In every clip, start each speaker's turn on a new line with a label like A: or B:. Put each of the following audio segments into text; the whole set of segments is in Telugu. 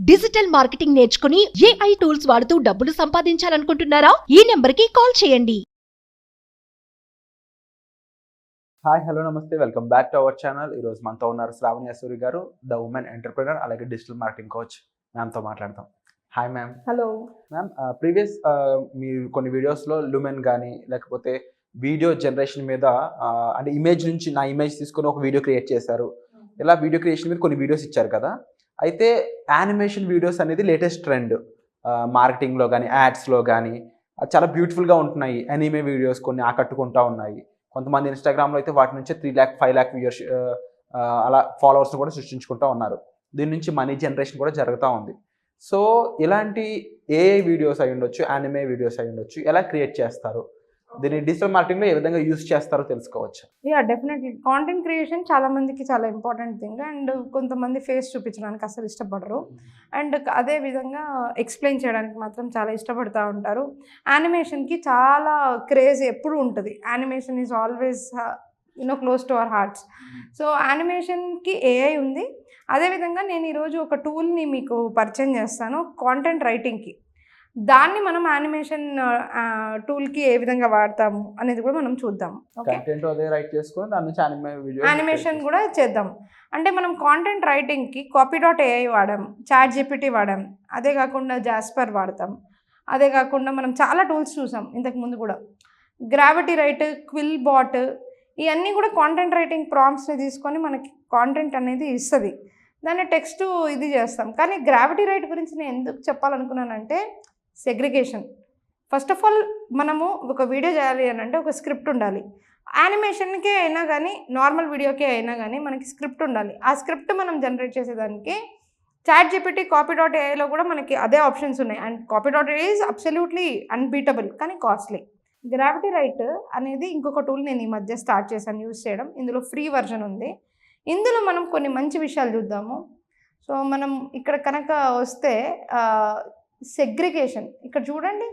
A: డిజిటల్ మార్కెటింగ్ నేర్చుకుని AI టూల్స్ వాడుతూ డబ్బులు సంపాదించాలనుకుంటున్నారా? ఈ నెంబర్కి కాల్ చేయండి.
B: హాయ్ హలో నమస్తే welcome back to our channel. ఈరోజు మనతో ఉన్నారు శ్రావణి అసూరి గారు, ద ఉమెన్ ఎంటర్ప్రినర్, అలాగే డిజిటల్ మార్కెటింగ్ కోచ్. మ్యామ్తో మాట్లాడతాం. Hi ma'am.
C: Hello
B: ma'am, previous మీరు కొన్ని వీడియోస్లో లుమెన్ కానీ లేకపోతే వీడియో జనరేషన్ మీద అంటే ఇమేజ్ నుంచి నా ఇమేజ్ తీసుకొని ఒక వీడియో క్రియేట్ చేశారు. ఇలా వీడియో క్రియేషన్ మీద కొన్ని వీడియోస్ ఇచ్చారు కదా. అయితే యానిమేషన్ వీడియోస్ అనేది లేటెస్ట్ ట్రెండ్. మార్కెటింగ్లో కానీ యాడ్స్లో కానీ చాలా బ్యూటిఫుల్గా ఉంటున్నాయి. అనిమే వీడియోస్ కొన్ని ఆకట్టుకుంటూ ఉన్నాయి. కొంతమంది ఇన్స్టాగ్రామ్లో అయితే వాటి నుంచి 3 lakh 5 lakh వ్యూయర్స్ అలా ఫాలోవర్స్ని కూడా సృష్టించుకుంటూ ఉన్నారు. దీని నుంచి మనీ జనరేషన్ కూడా జరుగుతూ ఉంది. సో ఇలాంటి ఏఐ వీడియోస్ అయి ఉండొచ్చు, యానిమే వీడియోస్ అయి ఉండొచ్చు, ఎలా క్రియేట్ చేస్తారు, దీన్ని డిజిటల్ మార్కెటింగ్లో ఏ విధంగా యూస్ చేస్తారో తెలుసుకోవచ్చు.
C: డెఫినెట్లీ కాంటెంట్ క్రియేషన్ చాలా మందికి చాలా ఇంపార్టెంట్ థింగ్. అండ్ కొంతమంది ఫేస్ చూపించడానికి అసలు ఇష్టపడరు. అండ్ అదే విధంగా ఎక్స్ప్లెయిన్ చేయడానికి మాత్రం చాలా ఇష్టపడుతూ ఉంటారు. యానిమేషన్కి చాలా క్రేజ్ ఎప్పుడు ఉంటుంది. Animation is always close to our hearts. So యానిమేషన్కి ఏఐ ఉంది. అదేవిధంగా నేను ఈరోజు ఒక టూల్ని మీకు పరిచయం చేస్తాను కాంటెంట్ రైటింగ్కి. దాన్ని మనం యానిమేషన్ టూల్కి ఏ విధంగా వాడతాము అనేది కూడా మనం చూద్దాం.
B: కంటెంట్ అదే రైట్ చేసుకొని దాని నుంచి
C: యానిమేషన్ కూడా చేద్దాం. అంటే మనం కాంటెంట్ రైటింగ్కి copy.ai వాడాం, ChatGPT వాడాం, అదే కాకుండా జాస్పర్ వాడతాం. అదే కాకుండా మనం చాలా టూల్స్ చూసాం ఇంతకుముందు కూడా. గ్రావిటీ రైట్, క్విల్ బాట్, ఇవన్నీ కూడా కాంటెంట్ రైటింగ్ ప్రాంప్ట్స్ని తీసుకొని మనకి కాంటెంట్ అనేది ఇస్తుంది. దాన్ని టెక్స్ట్ ఇది చేస్తాం. కానీ గ్రావిటీ రైట్ గురించి నేను ఎందుకు చెప్పాలనుకున్నానంటే సెగ్రిగేషన్. ఫస్ట్ ఆఫ్ ఆల్ మనము ఒక వీడియో చేయాలి అని అంటే ఒక స్క్రిప్ట్ ఉండాలి. యానిమేషన్కే అయినా కానీ నార్మల్ వీడియోకే అయినా కానీ మనకి స్క్రిప్ట్ ఉండాలి. ఆ స్క్రిప్ట్ మనం జనరేట్ చేసేదానికి ChatGPT copy.aiలో కూడా మనకి అదే ఆప్షన్స్ ఉన్నాయి. And copy.ai is absolutely unbeatable, కానీ కాస్ట్లీ. గ్రావిటీ రైట్ అనేది ఇంకొక టూల్ నేను ఈ మధ్య స్టార్ట్ చేశాను యూజ్ చేయడం. ఇందులో ఫ్రీ వర్జన్ ఉంది. ఇందులో మనం కొన్ని మంచి విషయాలు చూద్దాము. సో మనం ఇక్కడ కనుక వస్తే సెగ్రిగేషన్ ఇక్కడ చూడండి.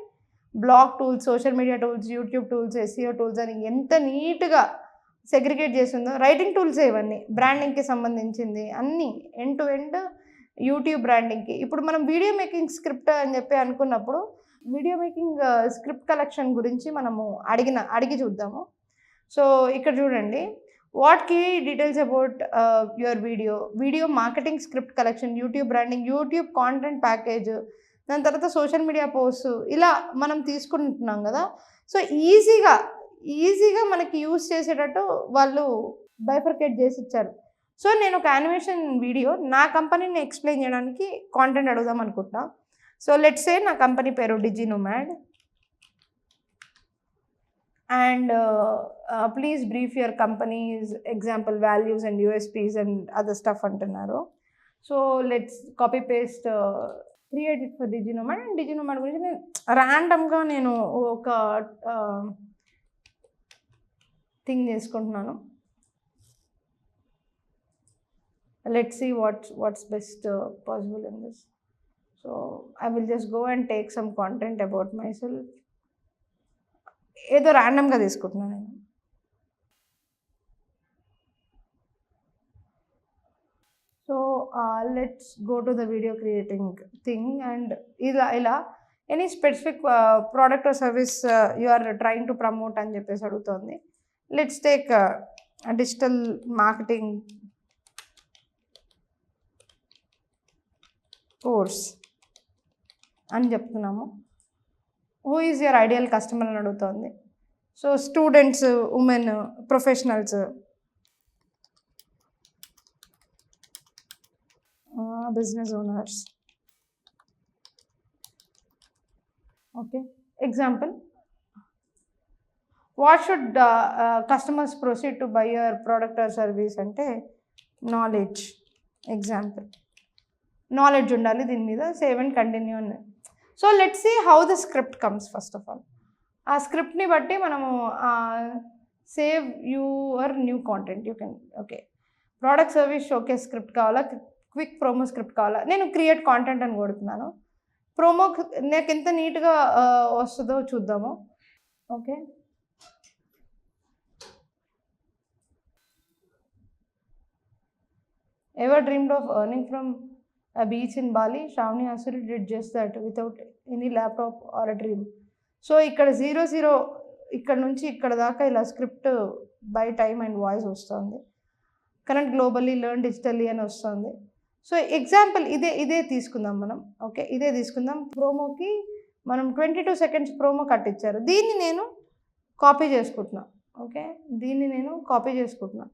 C: Blog tools, social media tools, YouTube tools, SEO tools అని ఎంత నీట్గా సెగ్రిగేట్ చేసిందో. రైటింగ్ టూల్స్ ఇవన్నీ బ్రాండింగ్కి సంబంధించింది అన్నీ ఎండ్ టు ఎండ్. యూట్యూబ్ బ్రాండింగ్కి ఇప్పుడు మనం వీడియో మేకింగ్ స్క్రిప్ట్ అని చెప్పి అనుకున్నప్పుడు వీడియో మేకింగ్ స్క్రిప్ట్ కలెక్షన్ గురించి మనము అడిగి చూద్దాము. సో ఇక్కడ చూడండి, what key details about your video marketing script collection, YouTube branding, YouTube content package, దాని తర్వాత సోషల్ మీడియా పోస్ట్, ఇలా మనం తీసుకుంటున్నాం కదా. సో ఈజీగా మనకి యూజ్ చేసేటట్టు వాళ్ళు బైఫర్కేట్ చేసి ఇచ్చారు. సో నేను ఒక యానిమేషన్ వీడియో నా కంపెనీని ఎక్స్ప్లెయిన్ చేయడానికి కాంటెంట్ అడుగుదాం అనుకుంటున్నా. సో లెట్స్ సే నా కంపెనీ పేరు Diginomad and please brief your company's example values and USPs and other stuff అంటున్నారు. So let's copy paste create it for Diginomad. And Diginomad గురించి నేను ర్యాండమ్గా ఒక థింగ్ చేసుకుంటున్నాను. Let's see what's best possible in this. So I will just go and take some content about myself. ఏదో ర్యాండమ్గా తీసుకుంటున్నాను నేను. So let's go to the video creating thing. And ఇలా any specific product or service you are trying to promote అని చెప్పేసి అడుగుతుంది. Let's take digital marketing course అని చెప్తున్నాము. Who is your ideal customer అని అడుగుతుంది. So students, women, professionals, business owners. Okay, example, what should customers proceed to buy your product or service అంటే నాలెడ్జ్. ఎగ్జాంపుల్, నాలెడ్జ్ ఉండాలి దీని మీద, సేవ్ అండ్ కంటిన్యూ అని. So let's see how the script comes. First of all ఆ స్క్రిప్ట్ని బట్టి మనము save your new content you can. Okay, product service showcase script కావాలా, క్విక్ ప్రోమో స్క్రిప్ట్ కావాలా. నేను క్రియేట్ కాంటెంట్ అని కొడుతున్నాను. ప్రోమో నాకు ఎంత నీట్గా వస్తుందో చూద్దాము. Okay, ever dreamed of earning from a beach in Bali. Shravani Asuri did just that without any laptop or a dream. So ఇక్కడ 00 ఇక్కడ నుంచి ఇక్కడ దాకా ఇలా script by time and voice వస్తుంది. కరెంట్ గ్లోబల్లీ లెర్న్ డిజిటల్లీ అని వస్తుంది. సో ఎగ్జాంపుల్ ఇదే తీసుకుందాం మనం. ఓకే, ఇదే తీసుకుందాం. ప్రోమోకి మనం 22 సెకండ్స్ ప్రోమో కట్టించారు. దీన్ని నేను కాపీ చేసుకుంటున్నా. ఓకే, దీన్ని నేను కాపీ చేసుకుంటున్నా.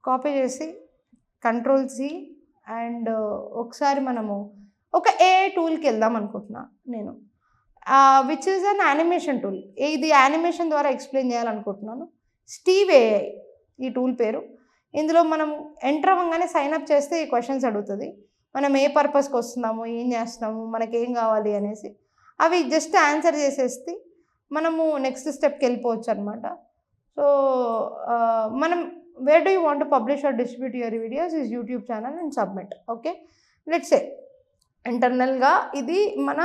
C: కాపీ చేసి Ctrl+C అండ్ ఒకసారి మనము ఒక AI టూల్కి వెళ్దాం అనుకుంటున్నా నేను, which is an animation tool. ఇది యానిమేషన్ ద్వారా ఎక్స్ప్లెయిన్ చేయాలనుకుంటున్నాను. స్టీవ్ AI ఈ టూల్ పేరు. ఇందులో మనం ఎంటర్ అవ్వగానే సైన్అప్ చేస్తే ఈ క్వశ్చన్స్ అడుగుతుంది. మనం ఏ పర్పస్కి వస్తున్నాము, ఏం చేస్తున్నాము, మనకేం కావాలి అనేసి అవి జస్ట్ ఆన్సర్ చేసేస్తే మనము నెక్స్ట్ స్టెప్కి వెళ్ళిపోవచ్చు అనమాట. సో మనం where do you want to publish or distribute your videos is YouTube channel and submit. Okay, let's say ఇంటర్నల్గా ఇది మన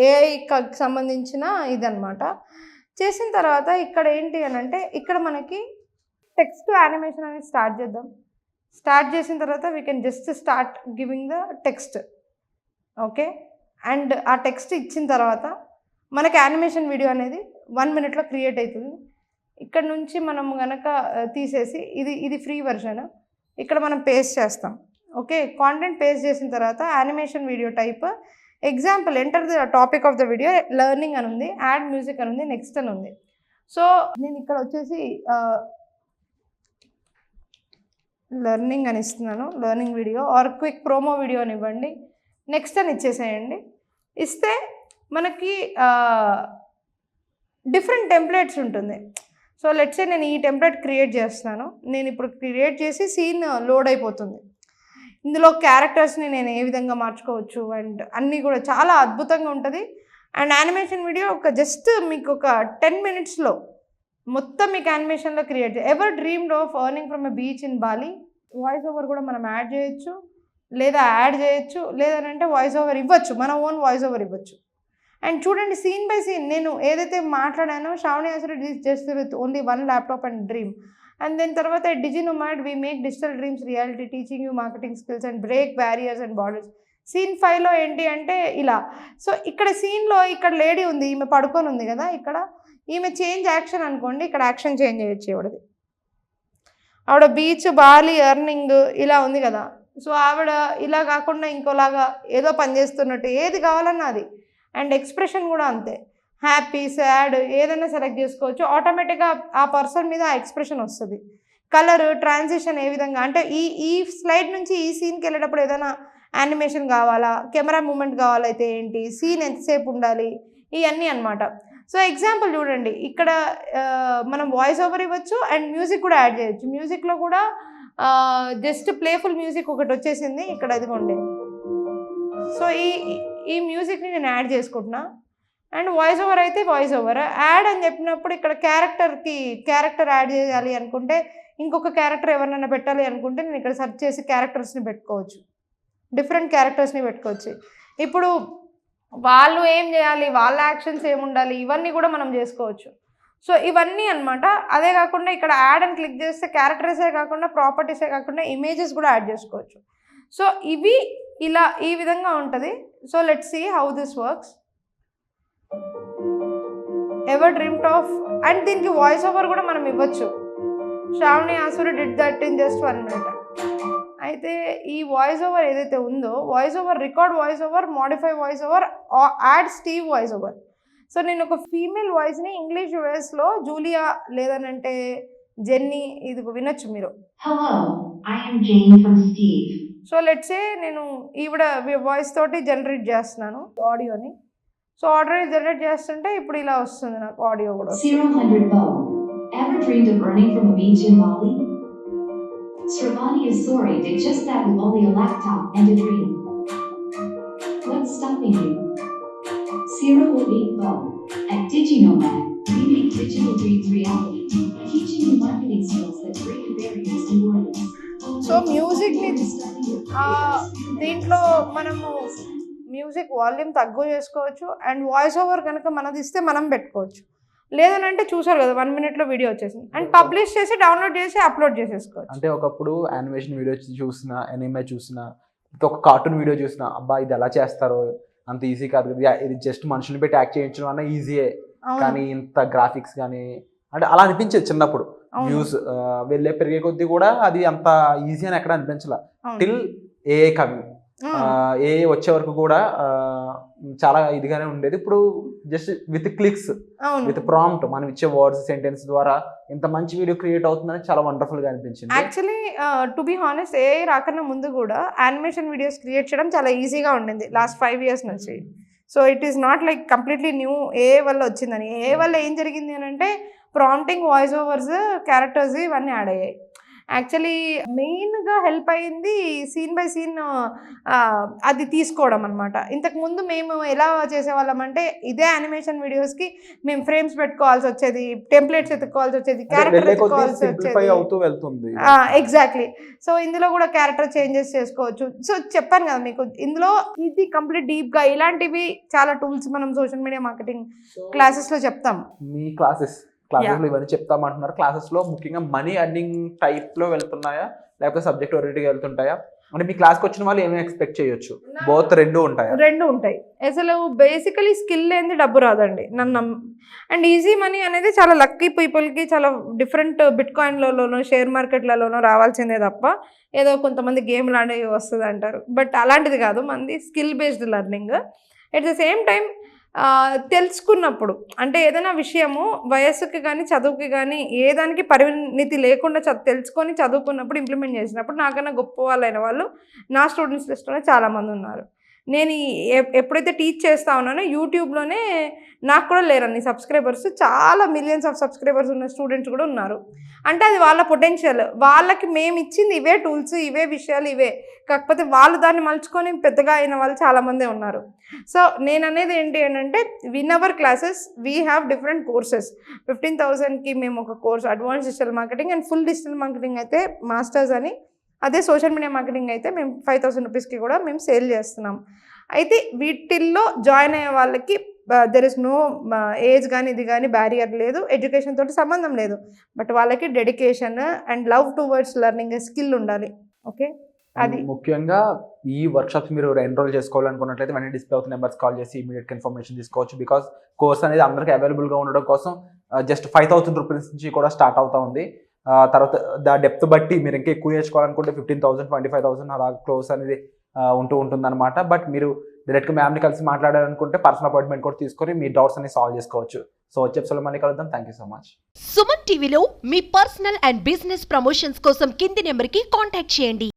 C: ఏఐకి సంబంధించిన ఇదనమాట. చేసిన తర్వాత ఇక్కడ ఏంటి అని అంటే ఇక్కడ మనకి టెక్స్ట్ యానిమేషన్ అనేది స్టార్ట్ చేద్దాం. స్టార్ట్ చేసిన తర్వాత we can just start giving the text. Okay, and ఆ టెక్స్ట్ ఇచ్చిన తర్వాత మనకి యానిమేషన్ వీడియో అనేది 1 minute క్రియేట్ అవుతుంది. ఇక్కడ నుంచి మనం కనుక తీసేసి ఇది ఫ్రీ వెర్షన్ ఇక్కడ మనం పేస్ట్ చేస్తాం. ఓకే, కాంటెంట్ పేస్ట్ చేసిన తర్వాత animation video type example enter the topic of the video learning అని ఉంది, యాడ్ మ్యూజిక్ అని ఉంది, నెక్స్ట్ అని ఉంది. సో నేను ఇక్కడ వచ్చేసి లెర్నింగ్ అని ఇస్తున్నాను, learning video or quick promo video అని ఇవ్వండి, నెక్స్ట్ అని ఇచ్చేసేయండి. ఇస్తే మనకి డిఫరెంట్ టెంప్లెట్స్ ఉంటుంది. సో లెట్స్ సే నేను ఈ టెంప్లెట్ క్రియేట్ చేస్తున్నాను. నేను ఇప్పుడు క్రియేట్ చేసి సీన్ లోడ్ అయిపోతుంది. ఇందులో క్యారెక్టర్స్ని నేను ఏ విధంగా మార్చుకోవచ్చు అండ్ అన్నీ కూడా చాలా అద్భుతంగా ఉంటుంది. అండ్ యానిమేషన్ వీడియో ఒక జస్ట్ మీకు ఒక 10 minutesలో మొత్తం మీకు యానిమేషన్లో create ever dreamed of earning from a beach in Bali. Voice over కూడా మనం యాడ్ చేయొచ్చు, లేదా యాడ్ చేయొచ్చు, లేదంటే వాయిస్ ఓవర్ ఇవ్వచ్చు, మన ఓన్ వాయిస్ ఓవర్ ఇవ్వచ్చు. అండ్ చూడండి సీన్ బై సీన్ నేను ఏదైతే మాట్లాడానో శ్రావణి అసలు just with only 1 laptop and dream. And then తర్వాత Diginomad we make digital dreams reality teaching you marketing skills and break barriers and borders. Scene 5లో ఏంటి అంటే ఇలా. సో ఇక్కడ సీన్లో ఇక్కడ లేడీ ఉంది, ఈమె పడుకొని ఉంది కదా, ఇక్కడ ఈమె చేంజ్ యాక్షన్ అనుకోండి, ఇక్కడ యాక్షన్ చేంజ్ చేయొచ్చు. ఆవిడ బీచ్ బాలి ఎర్నింగ్ ఇలా ఉంది కదా. సో ఆవిడ ఇలా కాకుండా ఇంకోలాగా ఏదో పని చేస్తున్నట్టు ఏది కావాలన్నా అది. అండ్ ఎక్స్ప్రెషన్ కూడా అంతే, హ్యాపీ సాడ్ ఏదైనా సెలెక్ట్ చేసుకోవచ్చు. ఆటోమేటిక్గా ఆ పర్సన్ మీద ఆ ఎక్స్ప్రెషన్ వస్తుంది. కలర్ ట్రాన్సిషన్ ఏ విధంగా అంటే ఈ స్లైడ్ నుంచి ఈ సీన్కి వెళ్ళేటప్పుడు ఏదైనా యానిమేషన్ కావాలా, కెమెరా మూమెంట్ కావాలైతే ఏంటి, సీన్ ఎంతసేపు ఉండాలి, ఇవన్నీ అనమాట. సో ఎగ్జాంపుల్ చూడండి, ఇక్కడ మనం వాయిస్ ఓవర్ ఇవ్వచ్చు అండ్ మ్యూజిక్ కూడా యాడ్ చేయొచ్చు. మ్యూజిక్లో కూడా జస్ట్ ప్లేఫుల్ మ్యూజిక్ ఒకటి వచ్చేసింది ఇక్కడ, అదిగోండి. సో ఈ మ్యూజిక్ని నేను యాడ్ చేసుకుంటున్నా. అండ్ వాయిస్ ఓవర్ అయితే వాయిస్ ఓవర్ యాడ్ అని చెప్పినప్పుడు ఇక్కడ క్యారెక్టర్ యాడ్ చేయాలి అనుకుంటే, ఇంకొక క్యారెక్టర్ ఎవరినైనా పెట్టాలి అనుకుంటే నేను ఇక్కడ సెర్చ్ చేసి క్యారెక్టర్స్ని పెట్టుకోవచ్చు, డిఫరెంట్ క్యారెక్టర్స్ని పెట్టుకోవచ్చు. ఇప్పుడు వాళ్ళు ఏం చేయాలి, వాళ్ళ యాక్షన్స్ ఏముండాలి, ఇవన్నీ కూడా మనం చేసుకోవచ్చు. సో ఇవన్నీ అనమాట. అదే కాకుండా ఇక్కడ యాడ్ అని క్లిక్ చేస్తే క్యారెక్టర్సే కాకుండా ప్రాపర్టీసే కాకుండా ఇమేజెస్ కూడా యాడ్ చేసుకోవచ్చు. సో ఇవి ఇలా ఈ విధంగా ఉంటుంది. So let's see how this works. Ever dreamed of and దీనికి వాయిస్ ఓవర్ కూడా మనం ఇవ్వచ్చు. Shravani Asuri did that in just 1 minute. అయితే ఈ వాయిస్ ఓవర్ ఏదైతే ఉందో, voice over record voice over, modify voice over, add Steve voice over. So నేను ఒక ఫీమేల్ వాయిస్ని ఇంగ్లీష్ వాయిస్లో జూలియా లేదనంటే జెన్నీ ఇది వినొచ్చు మీరు.
D: Hello, I am Jane from Steve.
C: So let's say నేను ఈవిడ వాయిస్ తోటి జనరేట్ చేస్తున్నాను ఆడియోని. సో ఆడియో జనరేట్ చేస్తుంటే ఇప్పుడు ఇలా వస్తుంది నాకు ఆడియో కూడా.
D: 0 Bow. Ever dreamed of earning from a beach in Bali? Shravani Asuri did just that with only a laptop and a dream. What's stopping you? 08 Bow. At DigiNomad, we make digital dreams reality, teaching you marketing skills that break barriers and borders.
C: So మ్యూజిక్ని దీంట్లో మనము మ్యూజిక్ వాల్యూమ్ తక్కువ చేసుకోవచ్చు. అండ్ వాయిస్ ఓవర్ కనుక మనది ఇస్తే మనం పెట్టుకోవచ్చు. లేదనంటే చూసారు కదా 1 minute వీడియో వచ్చేసింది. అండ్ పబ్లిష్ చేసి డౌన్లోడ్ చేసి అప్లోడ్ చేసేసుకోవచ్చు.
B: అంటే ఒకప్పుడు యానిమేషన్ వీడియో చూసినా, ఎనిమే చూసినా, ఒక కార్టూన్ వీడియో చూసిన అబ్బా ఇది ఎలా చేస్తారో అంత ఈజీ కాదు కదా, ఇది జస్ట్ మనుషుల్ని పెట్టి యాక్ట్ చేయించడం అన్న ఈజీయే, కానీ ఇంత గ్రాఫిక్స్ కానీ అంటే అలా అనిపించేది చిన్నప్పుడు. వ్యూస్ పెరిగే కొద్దీ కూడా అది అంత ఈజీ అని ఎక్కడ అనిపించాల. టిల్ ఏఐ కమింగ్, ఏఐ వచ్చే వరకు కూడా చాలా ఇదిగానే ఉండేది. ఇప్పుడు just with clicks, with prompt మనం ఇచ్చే వర్డ్స్ సెంటెన్స్ ద్వారా ఇంత మంచి వీడియో క్రియేట్ అవుతుందని చాలా వండర్ఫుల్ గా అనిపించింది.
C: Actually to be honest, AI రాకన్నా ముందు కూడా యానిమేషన్ వీడియోస్ క్రియేట్ చేయడం చాలా ఈజీగా ఉండింది లాస్ట్ 5 years నుంచి. So it is not like completely new AI వల్ల వచ్చిందని. ఏఐ వల్ల ఏం జరిగింది అని అంటే ప్రాంప్టింగ్, వాయిస్ ఓవర్స్, క్యారెక్టర్స్ ఇవన్నీ యాడ్ అయ్యాయి. యాక్చువల్లీ మెయిన్గా హెల్ప్ అయింది సీన్ బై సీన్ అది తీసుకోవడం అనమాట. ఇంతకుముందు మేము ఎలా చేసేవాళ్ళం అంటే ఇదే యానిమేషన్ వీడియోస్కి మేము ఫ్రేమ్స్ పెట్టుకోవాల్సి వచ్చేది, టెంప్లెట్స్ ఎత్తుకోవాల్సి వచ్చేది, క్యారెక్టర్ ఎత్తుకోవాల్సి వచ్చేది. ఎగ్జాక్ట్లీ. సో ఇందులో కూడా క్యారెక్టర్ చేంజెస్ చేసుకోవచ్చు. సో చెప్పాను కదా మీకు, ఇందులో ఇది కంప్లీట్ డీప్గా ఇలాంటివి చాలా టూల్స్ మనం సోషల్ మీడియా మార్కెటింగ్ క్లాసెస్లో చెప్తాం.
B: మీ క్లాసెస్ లో ఇవన్నీ చెప్తామంటున్నారు. క్లాసెస్ లో ముఖ్యంగా మనీ ఎర్నింగ్ టైప్ లో వెళ్తున్నాయా లేకపోతే సబ్జెక్ట్ ఓరియంటెడ్ వెళ్తుంటాయా? అంటే మీ క్లాస్కి వచ్చిన వాళ్ళు ఏమేమి ఎక్స్పెక్ట్ చేయొచ్చు? బోత్ రెండు ఉంటాయా?
C: రెండు ఉంటాయి. అసలు బేసికలీ స్కిల్ లేనిది డబ్బు రాదండి నన్ను. అండ్ ఈజీ మనీ అనేది చాలా లక్కీ పీపుల్కి, చాలా డిఫరెంట్ బిట్ కాయిన్లలోనో షేర్ మార్కెట్లలోనో రావాల్సిందే తప్ప ఏదో కొంతమంది గేమ్లు ఆడేవి వస్తుంది అంటారు. బట్ అలాంటిది కాదు, మనది skill based learning. At the same time తెలుసుకున్నప్పుడు అంటే ఏదైనా విషయము వయస్సుకి కానీ చదువుకి కానీ ఏ దానికి పరిణితి లేకుండా తెలుసుకొని చదువుకున్నప్పుడు ఇంప్లిమెంట్ చేసినప్పుడు నాకన్నా గొప్ప వాళ్ళైన వాళ్ళు నా స్టూడెంట్స్ లిస్ట్లోనే చాలామంది ఉన్నారు. నేను ఎప్పుడైతే టీచ్ చేస్తా ఉన్నానో యూట్యూబ్లోనే నాకు కూడా లేరన్ని సబ్స్క్రైబర్స్, చాలా మిలియన్స్ ఆఫ్ సబ్స్క్రైబర్స్ ఉన్న స్టూడెంట్స్ కూడా ఉన్నారు. అంటే అది వాళ్ళ పొటెన్షియల్. వాళ్ళకి మేము ఇచ్చింది ఇవే టూల్స్, ఇవే విషయాలు, ఇవే. కాకపోతే వాళ్ళు దాన్ని మలుచుకొని పెద్దగా అయిన వాళ్ళు చాలామందే ఉన్నారు. సో నేను అనేది ఏంటి అంటే in our classes we have different courses. 15,000కి మేము ఒక course advance digital marketing and full digital marketing అయితే మాస్టర్స్ అని, అదే సోషల్ మీడియా మార్కెటింగ్ అయితే మేము 5,000 రూపీస్కి కూడా మేము సేల్ చేస్తున్నాం. అయితే వీటిల్లో జాయిన్ అయ్యే వాళ్ళకి దెర్ ఇస్ నో ఏజ్ కానీ ఇది కానీ బ్యారియర్ లేదు, ఎడ్యుకేషన్ తోటి సంబంధం లేదు. బట్ వాళ్ళకి dedication and love towards learning skill ఉండాలి. ఓకే, అది
B: ముఖ్యంగా ఈ వర్క్షాప్స్ మీరు ఎన్రోల్ చేసుకోవాలనుకున్నట్లయితే వెంటనే డిస్ప్లే అవుతున్న నెంబర్స్ కాల్ చేసి ఇమీడియట్ ఇన్ఫర్మేషన్ తీసుకోవచ్చు. బికాస్ కోర్స్ అనేది అందరికీ అవైలబుల్గా ఉండడం కోసం జస్ట్ 5,000 రూపీస్ నుంచి కూడా స్టార్ట్ అవుతా ఉంది. తర్వాత డెప్త్ బట్టి మీరు ఇంకా ఎక్కువ నేర్చుకోవాలనుకుంటే 15,000, 25,000 అలా క్లోజ్ అనేది ఉంటుంది అనమాట. బట్ మీరు డైరెక్ట్గా మ్యామ్ని కలిసి మాట్లాడాలనుకుంటే పర్సనల్ అపాయింట్మెంట్ కూడా తీసుకొని మీ డౌట్స్ అన్ని సాల్వ్ చేసుకోవచ్చు. సో వచ్చే ఎపిసోడ్లో మళ్ళీ కలుద్దాం. Thank you so much.
A: Suman టీవీలో మీ పర్సనల్ అండ్ బిజినెస్ ప్రమోషన్స్ కోసం కింది నెంబర్కి కాంటాక్ట్ చేయండి.